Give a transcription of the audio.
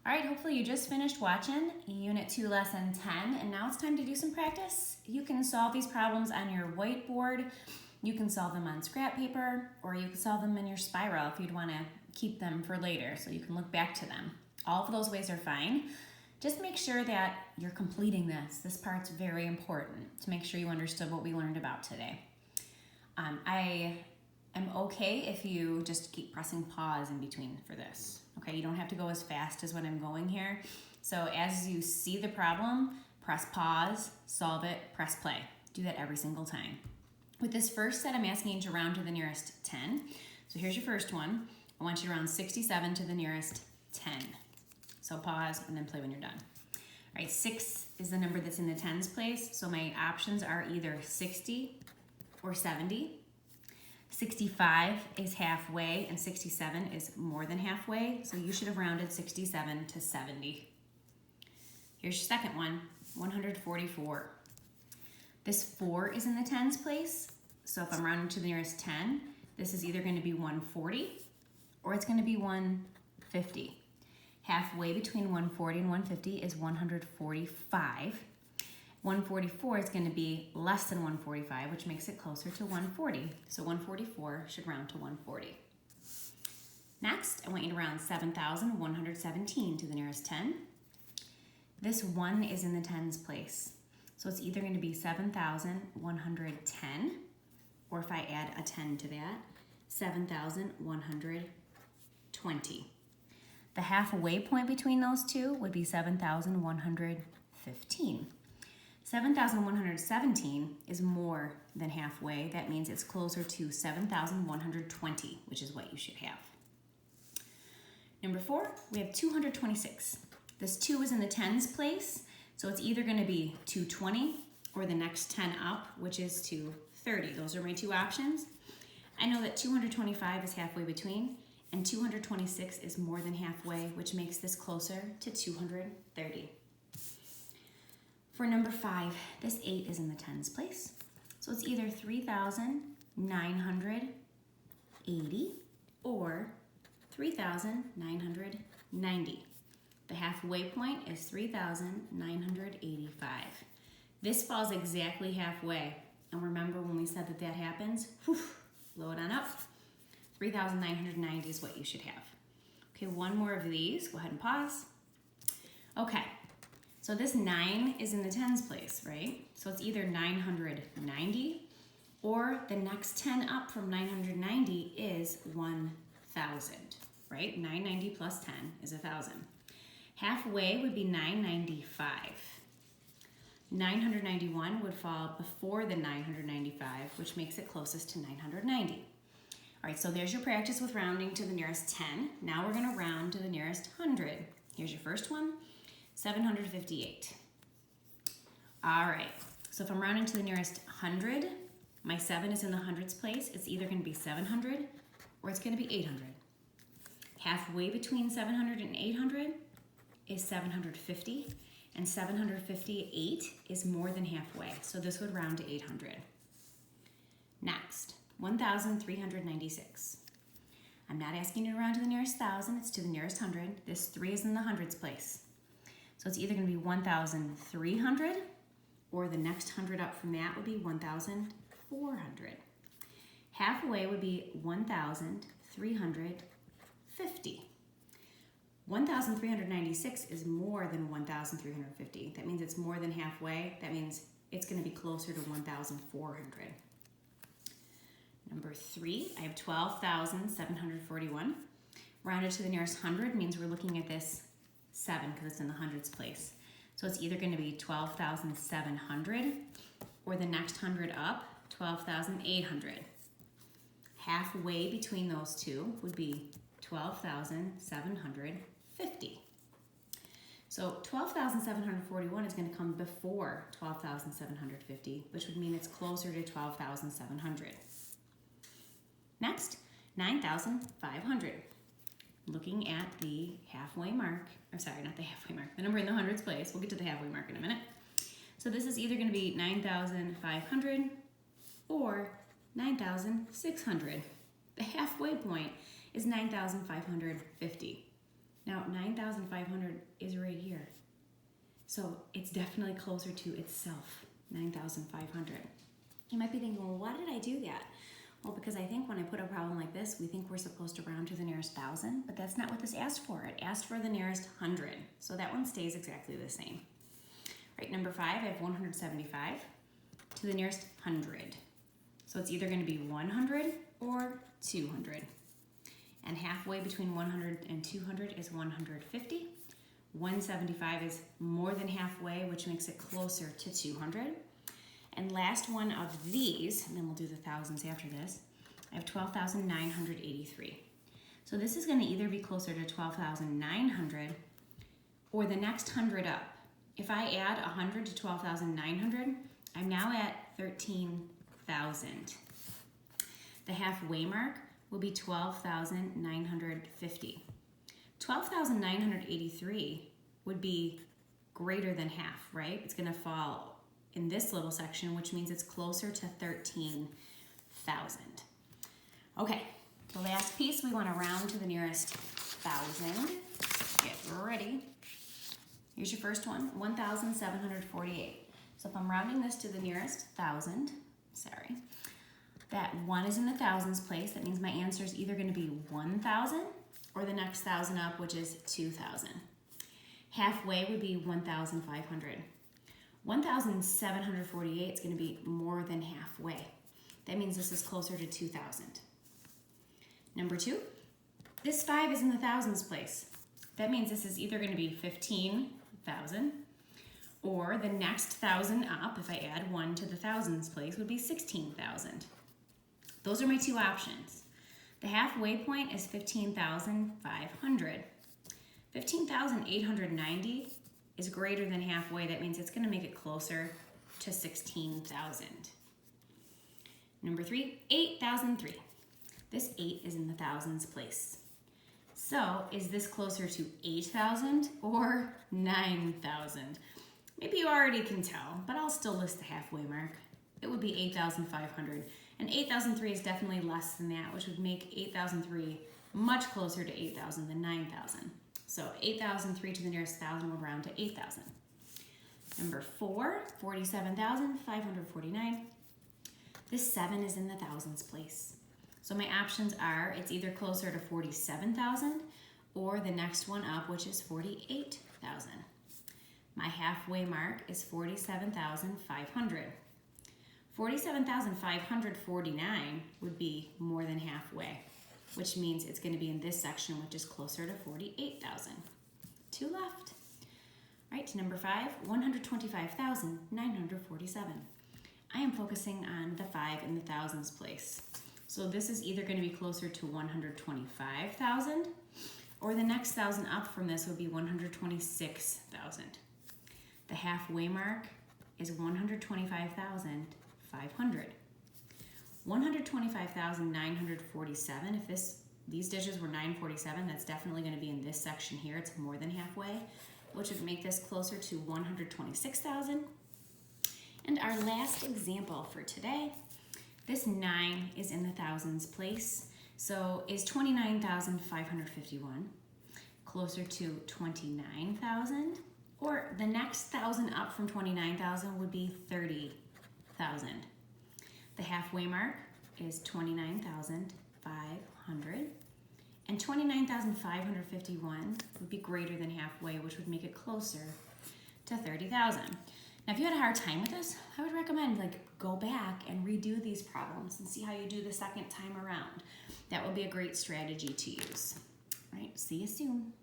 All right, hopefully you just finished watching Unit 2, Lesson 10, and now it's time to do some practice. You can solve these problems on your whiteboard, you can solve them on scrap paper, or you can solve them in your spiral if you'd want to keep them for later so you can look back to them. All of those ways are fine. Just make sure that you're completing this. This part's very important to make sure you understood what we learned about today. I am okay if you just keep pressing pause in between for this. Okay, you don't have to go as fast as what I'm going here. So as you see the problem, press pause, solve it, press play. Do that every single time. With this first set, I'm asking you to round to the nearest 10. So here's your first one. I want you to round 67 to the nearest 10. So pause and then play when you're done. All right, 6 is the number that's in the tens place. So my options are either 60 or 70. 65 is halfway and 67 is more than halfway. So you should have rounded 67 to 70. Here's your second one, 144. This 4 is in the tens place. So if I'm rounding to the nearest 10, this is either going to be 140 or it's going to be 150. Halfway between 140 and 150 is 145. 144 is going to be less than 145, which makes it closer to 140. So 144 should round to 140. Next, I want you to round 7,117 to the nearest 10. This 1 is in the tens place. So it's either going to be 7,110, or if I add a 10 to that, 7,120. The halfway point between those two would be 7,115. 7,117 is more than halfway. That means it's closer to 7,120, which is what you should have. Number 4, we have 226. This 2 is in the tens place, so it's either going to be 220 or the next 10 up, which is 230. Those are my two options. I know that 225 is halfway between, and 226 is more than halfway, which makes this closer to 230. For number 5, this 8 is in the tens place. So it's either 3,980 or 3,990. The halfway point is 3,985. This falls exactly halfway. And remember when we said that that happens? Blow it on up. 3,990 is what you should have. Okay, one more of these. Go ahead and pause. Okay. So this 9 is in the tens place, right? So it's either 990 or the next 10 up from 990 is 1,000, right? 990 plus 10 is 1,000. Halfway would be 995. 991 would fall before the 995, which makes it closest to 990. All right, so there's your practice with rounding to the nearest 10. Now we're gonna round to the nearest 100. Here's your first one. 758. All right, so if I'm rounding to the nearest 100, my 7 is in the hundreds place. It's either going to be 700 or it's going to be 800. Halfway between 700 and 800 is 750, and 758 is more than halfway, so this would round to 800. Next, 1,396. I'm not asking you to round to the nearest 1,000, it's to the nearest 100. This 3 is in the hundreds place. So it's either going to be 1,300 or the next 100 up from that would be 1,400. Halfway would be 1,350. 1,396 is more than 1,350. That means it's more than halfway. That means it's going to be closer to 1,400. Number 3, I have 12,741. Rounded to the nearest 100 means we're looking at this 7 because it's in the hundreds place. So it's either going to be 12,700 or the next 100 up, 12,800. Halfway between those two would be 12,750. So 12,741 is going to come before 12,750, which would mean it's closer to 12,700. Next, 9,500. Looking at the halfway mark, or sorry, not the halfway mark, the number in the hundreds place. We'll get to the halfway mark in a minute. So this is either going to be 9,500 or 9,600. The halfway point is 9,550. Now 9,500 is right here. So it's definitely closer to itself, 9,500. You might be thinking, well, why did I do that? Well, because I think when I put a problem like this, we think we're supposed to round to the nearest 1,000, but that's not what this asked for. It asked for the nearest 100. So that one stays exactly the same. Right, number 5, I have 175 to the nearest 100. So it's either going to be 100 or 200. And halfway between 100 and 200 is 150. 175 is more than halfway, which makes it closer to 200. And last one of these, and then we'll do the thousands after this, I have 12,983. So this is going to either be closer to 12,900 or the next 100 up. If I add 100 to 12,900, I'm now at 13,000. The halfway mark will be 12,950. 12,983 would be greater than half, right? It's going to fall in this little section, which means it's closer to 13,000. Okay, the last piece, we want to round to the nearest 1,000. Get ready. Here's your first one, 1,748. So if I'm rounding this to the nearest 1,000, that 1 is in the thousands place. That means my answer is either going to be 1,000 or the next 1,000 up, which is 2,000. Halfway would be 1,500. 1,748 is going to be more than halfway. That means this is closer to 2,000. Number 2, this 5 is in the thousands place. That means this is either going to be 15,000 or the next 1,000 up, if I add 1 to the thousands place, would be 16,000. Those are my two options. The halfway point is 15,500. 15,890 is greater than halfway. That means it's going to make it closer to 16,000. Number 3, 8,003. This 8 is in the thousands place. So is this closer to 8,000 or 9,000? Maybe you already can tell, but I'll still list the halfway mark. It would be 8,500. And 8,003 is definitely less than that, which would make 8,003 much closer to 8,000 than 9,000. So 8,003 to the nearest 1,000 will round to 8,000. Number 4, 47,549. This 7 is in the thousands place. So my options are, it's either closer to 47,000 or the next one up, which is 48,000. My halfway mark is 47,500. 47,549 would be more than halfway, which means it's going to be in this section, which is closer to 48,000. 2 left. All right, to number 5, 125,947. I am focusing on the 5 in the thousands place. So this is either going to be closer to 125,000 or the next 1,000 up from this would be 126,000. The halfway mark is 125,500. 125,947, if these digits were 947, that's definitely going to be in this section here. It's more than halfway, which would make this closer to 126,000. And our last example for today, this 9 is in the thousands place. So is 29,551 closer to 29,000? Or the next 1,000 up from 29,000 would be 30,000. The halfway mark is 29,500. And 29,551 would be greater than halfway, which would make it closer to 30,000. Now, if you had a hard time with this, I would recommend go back and redo these problems and see how you do the second time around. That would be a great strategy to use. All right, see you soon.